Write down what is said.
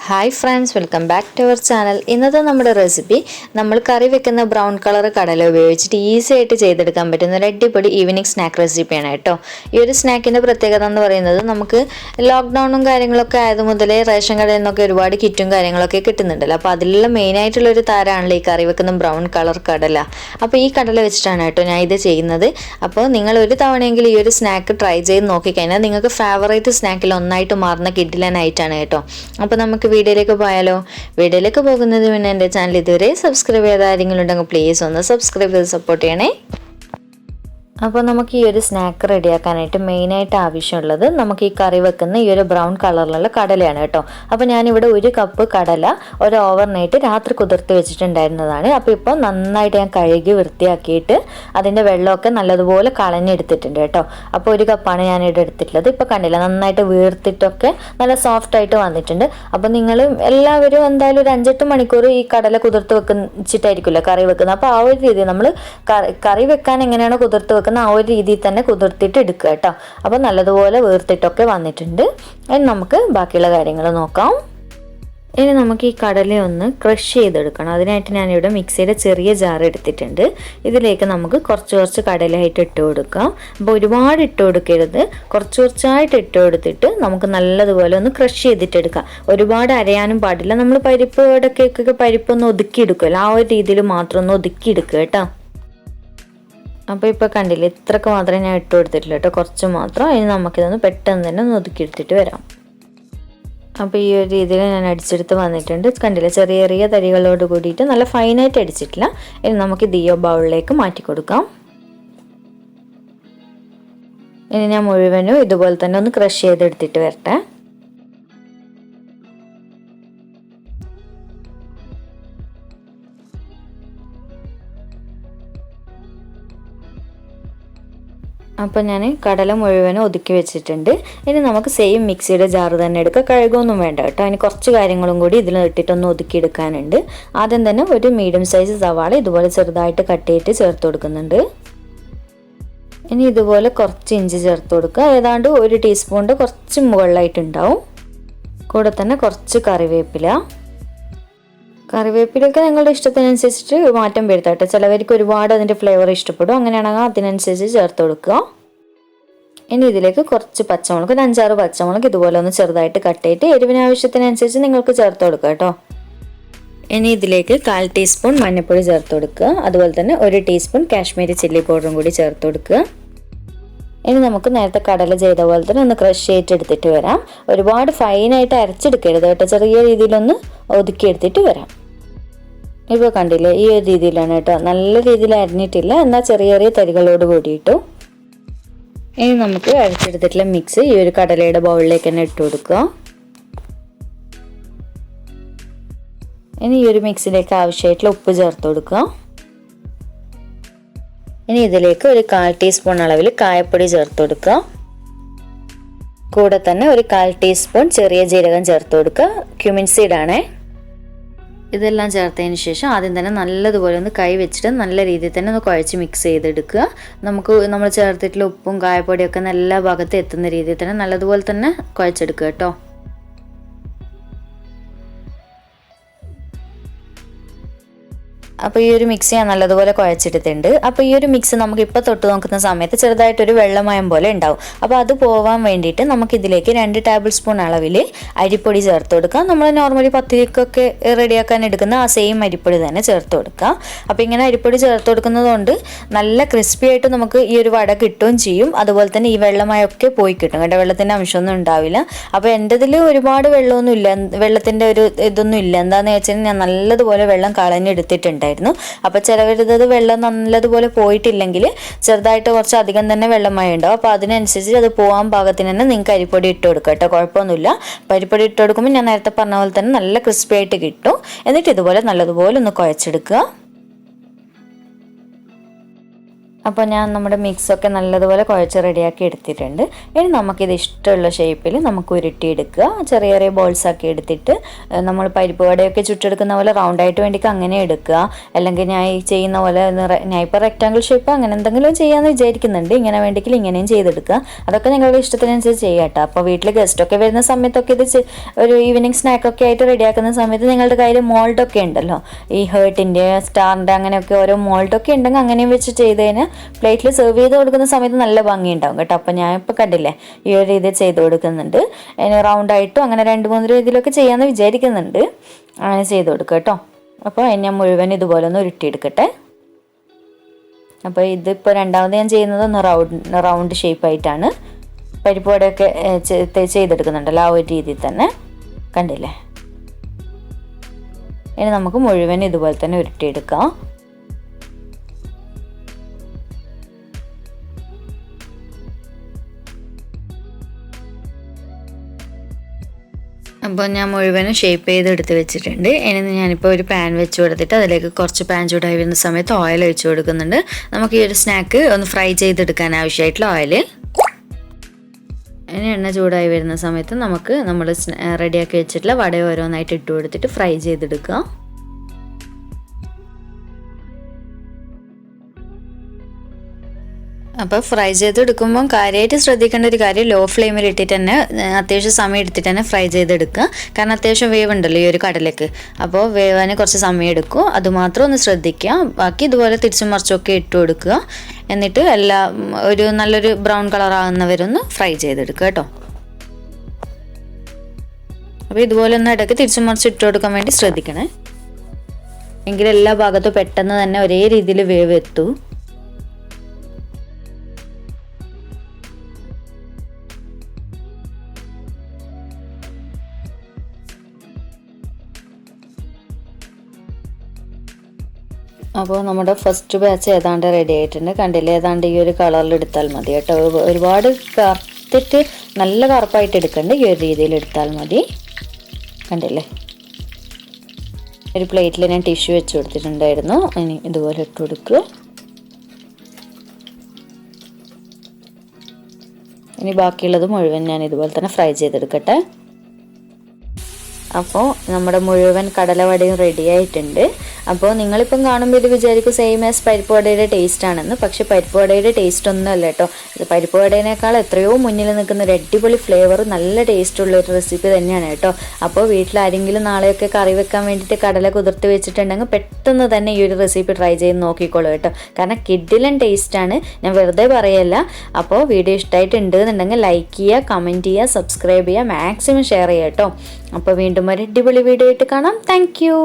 Hi friends, welcome back to our channel. ഇന്നത്തെ നമ്മുടെ recipe നമ്മൾ കറി വെക്കുന്ന ബ്രൗൺ കളർ കടല ഉപയോഗിച്ചിട്ട് ഈസി ആയിട്ട് ചെയ്തെടുക്കാൻ പറ്റുന്ന ഒരു അടിപൊളി ഈവനിങ് സ്നാക്ക് റെസിപ്പിയാണ് കേട്ടോ. ഈ ഒരു സ്നാക്കിൻ്റെ പ്രത്യേകത എന്ന് പറയുന്നത് നമുക്ക് ലോക്ക്ഡൗണും കാര്യങ്ങളൊക്കെ ആയത് മുതലേ റേഷൻ കടയിൽ നിന്നൊക്കെ ഒരുപാട് കിറ്റും കാര്യങ്ങളൊക്കെ കിട്ടുന്നുണ്ടല്ലോ. അപ്പോൾ അതിലുള്ള മെയിനായിട്ടുള്ളൊരു താരമാണല്ലോ ഈ കറി വെക്കുന്ന ബ്രൗൺ കളർ കടല. അപ്പോൾ ഈ കടല വെച്ചിട്ടാണ് കേട്ടോ ഞാൻ ഇത് ചെയ്യുന്നത്. അപ്പോൾ നിങ്ങൾ ഒരു തവണയെങ്കിലും ഈ ഒരു സ്നാക്ക് ട്രൈ ചെയ്ത് നോക്കിക്കഴിഞ്ഞാൽ നിങ്ങൾക്ക് ഫേവറേറ്റ് സ്നാക്കിൽ ഒന്നായിട്ട് മാറുന്ന കിഡിലനായിട്ടാണ് കേട്ടോ. അപ്പോൾ നമുക്ക് വീഡിയോയിലേക്ക് പോയാലോ? വീഡിയോയിലേക്ക് പോകുന്നത് മുന്നേ എൻ്റെ ചാനൽ ഇതുവരെ സബ്സ്ക്രൈബ് ചെയ്ത ആരെങ്കിലും ഉണ്ടെങ്കിൽ പ്ലീസ് ഒന്ന് സബ്സ്ക്രൈബ് ചെയ്ത് സപ്പോർട്ട് ചെയ്യണേ. അപ്പോൾ നമുക്ക് ഈ ഒരു സ്നാക്ക് റെഡിയാക്കാനായിട്ട് മെയിനായിട്ട് ആവശ്യമുള്ളത് നമുക്ക് ഈ കറി വെക്കുന്ന ഈ ഒരു ബ്രൗൺ കളറിലുള്ള കടലയാണ് കേട്ടോ. അപ്പോൾ ഞാനിവിടെ 1 കപ്പ് കടല ഒരു ഓവർനൈറ്റ് രാത്രി കുതിർത്ത് വെച്ചിട്ടുണ്ടായിരുന്നതാണ്. അപ്പോൾ ഇപ്പോൾ നന്നായിട്ട് ഞാൻ കഴുകി വൃത്തിയാക്കിയിട്ട് അതിൻ്റെ വെള്ളമൊക്കെ നല്ലതുപോലെ കളഞ്ഞെടുത്തിട്ടുണ്ട് കേട്ടോ. അപ്പോൾ 1 കപ്പാണ് ഞാനിവിടെ എടുത്തിട്ടുള്ളത്. ഇപ്പോൾ കണ്ടില്ല, നന്നായിട്ട് വീർത്തിട്ടൊക്കെ നല്ല സോഫ്റ്റായിട്ട് വന്നിട്ടുണ്ട്. അപ്പോൾ നിങ്ങൾ എല്ലാവരും എന്തായാലും ഒരു 5-8 മണിക്കൂർ ഈ കടല കുതിർത്ത് വെച്ചിട്ടായിരിക്കുമല്ലോ കറി വെക്കുന്നത്. അപ്പോൾ ആ ഒരു രീതി നമ്മൾ കറി വെക്കാൻ എങ്ങനെയാണോ കുതിർത്ത് വെക്കുന്നത് ആ ഒരു രീതിയിൽ തന്നെ കുതിർത്തിട്ട് എടുക്കുക കേട്ടോ. അപ്പോൾ നല്ലതുപോലെ വീർത്തിട്ടൊക്കെ വന്നിട്ടുണ്ട്. ഇനി നമുക്ക് ബാക്കിയുള്ള കാര്യങ്ങൾ നോക്കാം. ഇനി നമുക്ക് ഈ കടലയൊന്ന് ക്രഷ് ചെയ്തെടുക്കണം. അതിനായിട്ട് ഞാനിവിടെ മിക്സിയുടെ ചെറിയ ജാർ എടുത്തിട്ടുണ്ട്. ഇതിലേക്ക് നമുക്ക് കുറച്ച് കടലയായിട്ട് ഇട്ട് കൊടുക്കാം. അപ്പോൾ ഒരുപാട് ഇട്ട് കൊടുക്കരുത്, കുറച്ചായിട്ട് ഇട്ട് കൊടുത്തിട്ട് നമുക്ക് നല്ലതുപോലെ ഒന്ന് ക്രഷ് ചെയ്തിട്ടെടുക്കാം. ഒരുപാട് അരയാനും പാടില്ല. നമ്മൾ പരിപ്പ് ഇടയ്ക്കൊക്കെ പരിപ്പൊന്ന് ഒതുക്കിയെടുക്കുമല്ലോ, ആ ഒരു രീതിയിൽ മാത്രം ഒന്ന് ഒതുക്കിയെടുക്കുക കേട്ടോ. അപ്പോൾ ഇപ്പോൾ കണ്ടില്ലേ, ഇത്രയൊക്കെ മാത്രമേ ഞാൻ ഇട്ട് കൊടുത്തിട്ടില്ല കേട്ടോ, കുറച്ച് മാത്രം. ഇനി നമുക്കിതൊന്ന് പെട്ടെന്ന് തന്നെ ഒന്ന് ഒതുക്കിയെടുത്തിട്ട് വരാം. അപ്പോൾ ഈ ഒരു രീതിയിൽ ഞാൻ അടിച്ചെടുത്ത് വന്നിട്ടുണ്ട്. കണ്ടില്ല, ചെറിയ തരികളോട് കൂടിയിട്ട് നല്ല ഫൈനായിട്ട് അടിച്ചിട്ടില്ല. ഇനി നമുക്ക് ഈ ബൗളിലേക്ക് മാറ്റി കൊടുക്കാം. ഇനി ഞാൻ മുഴുവനും ഇതുപോലെ തന്നെ ഒന്ന് ക്രഷ് ചെയ്തെടുത്തിട്ട് വരട്ടെ. അപ്പോൾ ഞാൻ കടല മുഴുവനും ഒതുക്കി വെച്ചിട്ടുണ്ട്. ഇനി നമുക്ക് സെയിം മിക്സിയുടെ ജാറ് തന്നെ എടുക്കുക. കഴുകൊന്നും വേണ്ട കേട്ടോ. അതിന് കുറച്ച് കാര്യങ്ങളും കൂടി ഇതിൽ ഇട്ടിട്ടൊന്ന് ഒതുക്കിയെടുക്കാനുണ്ട്. ആദ്യം തന്നെ ഒരു മീഡിയം സൈസ് സവാള ഇതുപോലെ ചെറുതായിട്ട് കട്ട് ചെയ്തിട്ട് ചേർത്ത് കൊടുക്കുന്നുണ്ട്. ഇനി ഇതുപോലെ കുറച്ച് ഇഞ്ചി ചേർത്ത് കൊടുക്കുക. ഏതാണ്ട് 1 ടീസ്പൂണിൻ്റെ കുറച്ച് മുകളിലായിട്ടുണ്ടാവും. കൂടെ തന്നെ കുറച്ച് കറിവേപ്പിലൊക്കെ നിങ്ങളുടെ ഇഷ്ടത്തിനനുസരിച്ചിട്ട് മാറ്റം വരുത്താം കേട്ടോ. ചിലവർക്ക് ഒരുപാട് അതിൻ്റെ ഫ്ലേവർ ഇഷ്ടപ്പെടും. അങ്ങനെയാണെങ്കിൽ അതിനനുസരിച്ച് ചേർത്ത് കൊടുക്കുക. ഇനി ഇതിലേക്ക് കുറച്ച് പച്ചമുളക്, ഒരു 5-6 പച്ചമുളക് ഇതുപോലെ ഒന്ന് ചെറുതായിട്ട് കട്ട് ചെയ്തിട്ട് എരിവിന് ആവശ്യത്തിനനുസരിച്ച് നിങ്ങൾക്ക് ചേർത്ത് കൊടുക്കുക കേട്ടോ. ഇനി ഇതിലേക്ക് 1/4 ടീസ്പൂൺ മഞ്ഞൾപ്പൊടി ചേർത്ത് കൊടുക്കുക. അതുപോലെ തന്നെ 1 ടീസ്പൂൺ കാശ്മീരി ചില്ലി പൗഡറും കൂടി ചേർത്ത് കൊടുക്കുക. ഇനി നമുക്ക് നേരത്തെ കടല ചെയ്ത പോലെ തന്നെ ഒന്ന് ക്രഷ് ചെയ്തെടുത്തിട്ട് വരാം. ഒരുപാട് ഫൈനായിട്ട് അരച്ചെടുക്കരുത് കേട്ടോ, ചെറിയ രീതിയിലൊന്ന് ഒതുക്കിയെടുത്തിട്ട് വരാം. ഇപ്പോൾ കണ്ടില്ലേ, ഈ ഒരു രീതിയിലാണ് കേട്ടോ. നല്ല രീതിയിൽ അരിഞ്ഞിട്ടില്ല, എന്നാൽ ചെറിയ തരികളോട് കൂടിയിട്ടു. ഇനി നമുക്ക് അരച്ചെടുത്തിട്ടുള്ള മിക്സ് ഈ ഒരു കടലയുടെ ബൗളിലേക്ക് തന്നെ ഇട്ട് കൊടുക്കുക. ഇനി ഈ ഒരു മിക്സിലേക്ക് ആവശ്യമായിട്ടുള്ള ഉപ്പ് ചേർത്ത് കൊടുക്കുക. ഇനി ഇതിലേക്ക് ഒരു 1/4 ടീസ്പൂൺ അളവിൽ കായപ്പൊടി ചേർത്ത് കൊടുക്കുക. കൂടെ തന്നെ ഒരു 1/4 ടീസ്പൂൺ ചെറിയ ജീരകം ചേർത്ത് കൊടുക്കുക. ക്യുമിൻ സീഡാണേ. ഇതെല്ലാം ചേർത്തതിന് ശേഷം ആദ്യം തന്നെ നല്ലതുപോലെ ഒന്ന് കൈ വെച്ചിട്ട് നല്ല രീതിയിൽ തന്നെ ഒന്ന് കുഴച്ച് മിക്സ് ചെയ്തെടുക്കുക. നമ്മൾ ചേർത്തിട്ടുള്ള ഉപ്പും കായപ്പൊടിയൊക്കെ എല്ലാ ഭാഗത്തും എത്തുന്ന രീതിയിൽ തന്നെ നല്ലതുപോലെ തന്നെ കുഴച്ചെടുക്കുക കേട്ടോ. അപ്പോൾ ഈ ഒരു മിക്സ് ഞാൻ നല്ലതുപോലെ കുഴച്ചെടുത്തിട്ടുണ്ട്. അപ്പോൾ ഈ ഒരു മിക്സ് നമുക്ക് ഇപ്പോൾ തൊട്ട് നോക്കുന്ന സമയത്ത് ചെറുതായിട്ടൊരു വെള്ളമയം പോലെ ഉണ്ടാവും. അപ്പോൾ അത് പോകാൻ വേണ്ടിയിട്ട് നമുക്കിതിലേക്ക് 2 ടേബിൾ സ്പൂൺ അളവിൽ അരിപ്പൊടി ചേർത്ത് കൊടുക്കാം. നമ്മൾ നോർമലി പത്തിരിക്കൊക്കെ റെഡിയാക്കാൻ എടുക്കുന്ന ആ സെയിം അരിപ്പൊടി തന്നെ ചേർത്ത് കൊടുക്കാം. അപ്പോൾ ഇങ്ങനെ അരിപ്പൊടി ചേർത്ത് കൊടുക്കുന്നത് കൊണ്ട് നല്ല ക്രിസ്പി ആയിട്ട് നമുക്ക് ഈ ഒരു വട കിട്ടുകയും ചെയ്യും. അതുപോലെ തന്നെ ഈ വെള്ളമയമൊക്കെ പോയി കിട്ടും കേട്ടോ, വെള്ളത്തിൻ്റെ അംശമൊന്നും ഉണ്ടാവില്ല. അപ്പോൾ എൻ്റെ ഇതിൽ ഒരുപാട് വെള്ളമൊന്നും ഇല്ല, വെള്ളത്തിൻ്റെ ഒരു ഇതൊന്നും ഇല്ല. എന്താണെന്ന് വെച്ചാൽ ഞാൻ നല്ലതുപോലെ വെള്ളം കളഞ്ഞെടുത്തിട്ടുണ്ട്. അപ്പോൾ ചിലവരുത് വെള്ളം നല്ലതുപോലെ പോയിട്ടില്ലെങ്കിൽ ചെറുതായിട്ട് കുറച്ച് അധികം തന്നെ വെള്ളമായി ഉണ്ടാവും. അപ്പോൾ അതിനനുസരിച്ച് അത് പോകാൻ പാകത്തിന് തന്നെ നിങ്ങൾക്ക് അരിപ്പൊടി ഇട്ട് കൊടുക്കുക കേട്ടോ, കുഴപ്പമൊന്നുമില്ല. അപ്പോൾ അരിപ്പൊടി ഇട്ട് കൊടുക്കുമ്പോൾ ഞാൻ നേരത്തെ പറഞ്ഞ പോലെ തന്നെ നല്ല ക്രിസ്പി ആയിട്ട് കിട്ടും. എന്നിട്ട് ഇതുപോലെ നല്ലതുപോലെ ഒന്ന് കുഴച്ചെടുക്കുക. അപ്പോൾ ഞാൻ നമ്മുടെ മിക്സൊക്കെ നല്ലതുപോലെ കുഴച്ച് റെഡിയാക്കി എടുത്തിട്ടുണ്ട്. ഇനി നമുക്കിത് ഇഷ്ടമുള്ള ഷേപ്പിൽ നമുക്ക് ഉരുട്ടിയെടുക്കുക. ചെറിയ ചെറിയ ബോൾസാക്കി എടുത്തിട്ട് നമ്മൾ പരിപ്പ് വടയൊക്കെ ചുട്ടെടുക്കുന്ന പോലെ റൗണ്ടായിട്ട് വേണ്ടിക്ക് അങ്ങനെ എടുക്കുക. അല്ലെങ്കിൽ ഞാൻ ഈ ചെയ്യുന്ന പോലെ ഞാൻ ഇപ്പോൾ റെക്റ്റാങ്കിൾ ഷേപ്പ് അങ്ങനെ എന്തെങ്കിലും ചെയ്യാമെന്ന് വിചാരിക്കുന്നുണ്ട്. ഇങ്ങനെ വേണ്ടിക്കിൽ ഇങ്ങനെയും ചെയ്തെടുക്കുക. അതൊക്കെ നിങ്ങളുടെ ഇഷ്ടത്തിനനുസരിച്ച് ചെയ്യാട്ടോ. അപ്പോൾ വീട്ടിൽ ഗസ്റ്റൊക്കെ വരുന്ന സമയത്തൊക്കെ ഇത് ഒരു ഈവനിങ് സ്നാക്കൊക്കെ ആയിട്ട് റെഡിയാക്കുന്ന സമയത്ത് നിങ്ങളുടെ കയ്യിൽ മോൾഡൊക്കെ ഉണ്ടല്ലോ, ഈ ഹേർട്ടിൻ്റെ സ്റ്റാറിൻ്റെ അങ്ങനെയൊക്കെ ഓരോ മോൾഡൊക്കെ ഉണ്ടെങ്കിൽ അങ്ങനെയും വെച്ച് ചെയ്തതിന് പ്ലേറ്റിൽ സെർവ് ചെയ്ത് കൊടുക്കുന്ന സമയത്ത് നല്ല ഭംഗിയുണ്ടാവും കേട്ടോ. അപ്പോൾ ഞാൻ ഇപ്പോൾ കണ്ടില്ലേ ഈ ഒരു രീതിയിൽ ചെയ്ത് കൊടുക്കുന്നുണ്ട്. അതിന് റൗണ്ടായിട്ടും അങ്ങനെ 2-3 രീതിയിലൊക്കെ ചെയ്യാമെന്ന് വിചാരിക്കുന്നുണ്ട്. അങ്ങനെ ചെയ്ത് കൊടുക്കുക കേട്ടോ. അപ്പോൾ ഞാൻ മുഴുവൻ ഇതുപോലെ ഒന്ന് ഉരുട്ടിയെടുക്കട്ടെ. അപ്പോൾ ഇതിപ്പോൾ രണ്ടാമത് ഞാൻ ചെയ്യുന്നത് ഒന്ന് റൗണ്ട് ഷേപ്പായിട്ടാണ്. പരിപ്പ് വടയൊക്കെ ചെയ്തെടുക്കുന്നുണ്ടല്ലോ ആ ഒരു രീതിയിൽ തന്നെ, കണ്ടില്ലേ. ഇനി നമുക്ക് മുഴുവൻ ഇതുപോലെ തന്നെ ഉരുട്ടിയെടുക്കാം. അപ്പോൾ ഞാൻ മുഴുവനും ഷേപ്പ് ചെയ്ത് എടുത്ത് വെച്ചിട്ടുണ്ട്. ഇനി ഞാനിപ്പോൾ ഒരു പാൻ വെച്ച് കൊടുത്തിട്ട് അതിലേക്ക് കുറച്ച് പാൻ ചൂടായി വരുന്ന സമയത്ത് ഓയിൽ ഒഴിച്ച് കൊടുക്കുന്നുണ്ട്. നമുക്ക് ഈ ഒരു സ്നാക്ക് ഒന്ന് ഫ്രൈ ചെയ്തെടുക്കാൻ ആവശ്യമായിട്ടുള്ള ഓയിൽ. ഇനി എണ്ണ ചൂടായി വരുന്ന സമയത്ത് നമുക്ക് നമ്മൾ റെഡിയാക്കി വെച്ചിട്ടുള്ള വട ഓരോന്നായിട്ട് ഇട്ട് കൊടുത്തിട്ട് ഫ്രൈ ചെയ്തെടുക്കുക. അപ്പോൾ ഫ്രൈ ചെയ്തെടുക്കുമ്പം കാര്യമായിട്ട് ശ്രദ്ധിക്കേണ്ട ഒരു കാര്യം ലോ ഫ്ലെയിമിൽ ഇട്ടിട്ട് തന്നെ അത്യാവശ്യം സമയം എടുത്തിട്ട് തന്നെ ഫ്രൈ ചെയ്തെടുക്കുക. കാരണം അത്യാവശ്യം വേവുണ്ടല്ലോ ഈ ഒരു കടലക്ക്. അപ്പോൾ വേവാൻ കുറച്ച് സമയം എടുക്കും, അതുമാത്രം ഒന്ന് ശ്രദ്ധിക്കുക. ബാക്കി ഇതുപോലെ തിരിച്ചും മറിച്ചൊക്കെ ഇട്ട് കൊടുക്കുക. എന്നിട്ട് ഒരു നല്ലൊരു ബ്രൗൺ കളർ ആകുന്നവരൊന്ന് ഫ്രൈ ചെയ്തെടുക്കുക കേട്ടോ. അപ്പോൾ ഇതുപോലെ ഒന്ന് ഇടയ്ക്ക് തിരിച്ചും മറിച്ച് ഇട്ട് കൊടുക്കാൻ വേണ്ടി ശ്രദ്ധിക്കണേ. എങ്കിൽ എല്ലാ ഭാഗത്തും പെട്ടെന്ന് തന്നെ ഒരേ രീതിയിൽ വേവ് എത്തൂ. അപ്പോൾ നമ്മുടെ ഫസ്റ്റ് ബാച്ച് ഏതാണ്ട് റെഡി ആയിട്ടുണ്ട്. കണ്ടില്ലേ, ഏതാണ്ട് ഈ ഒരു കളറിൽ എടുത്താൽ മതി കേട്ടോ. ഒരുപാട് കറുത്തിട്ട് നല്ല കറുപ്പായിട്ട് എടുക്കണ്ട, ഈ ഒരു രീതിയിൽ എടുത്താൽ മതി. കണ്ടില്ലേ, ഒരു പ്ലേറ്റിൽ ഞാൻ ടിഷ്യൂ വെച്ച് കൊടുത്തിട്ടുണ്ടായിരുന്നു. ഇനി ഇതുപോലെ ഇട്ട് കൊടുക്കുക. ഇനി ബാക്കിയുള്ളത് മുഴുവൻ ഞാൻ ഇതുപോലെ തന്നെ ഫ്രൈ ചെയ്തെടുക്കട്ടെ. അപ്പോൾ നമ്മുടെ മുഴുവൻ കടലവടയും റെഡി ആയിട്ടുണ്ട്. അപ്പോൾ നിങ്ങളിപ്പം കാണുമ്പോൾ ഇത് വിചാരിക്കും സെയിം ആസ് പരിപ്പ് വടയുടെ ടേസ്റ്റ് ആണെന്ന്. പക്ഷേ പരിപ്പ് വടയുടെ ടേസ്റ്റ് ഒന്നുമല്ല കേട്ടോ. ഇത് പരിപ്പ് വടേനേക്കാൾ എത്രയോ മുന്നിൽ നിൽക്കുന്ന ഒരു അടിപൊളി ഫ്ലേവർ, നല്ല ടേസ്റ്റുള്ള ഒരു റെസിപ്പി തന്നെയാണ് കേട്ടോ. അപ്പോൾ വീട്ടിൽ ആരെങ്കിലും നാളെയൊക്കെ കറി വെക്കാൻ വേണ്ടിയിട്ട് കടല കുതിർത്ത് വെച്ചിട്ടുണ്ടെങ്കിൽ പെട്ടെന്ന് തന്നെ ഈ ഒരു റെസിപ്പി ട്രൈ ചെയ്ത് നോക്കിക്കോളൂ കേട്ടോ. കാരണം കിഡിലൻ ടേസ്റ്റാണ്, ഞാൻ വെറുതെ പറയല്ല. അപ്പോൾ വീഡിയോ ഇഷ്ടമായിട്ടുണ്ട് എന്നുണ്ടെങ്കിൽ ലൈക്ക് ചെയ്യുക, കമൻറ്റ് ചെയ്യുക, സബ്സ്ക്രൈബ് ചെയ്യുക, മാക്സിമം ഷെയർ ചെയ്യുക കേട്ടോ. അപ്പോൾ വീണ്ടും ഒരു അടിപൊളി വീഡിയോ ആയിട്ട് കാണാം. Thank you.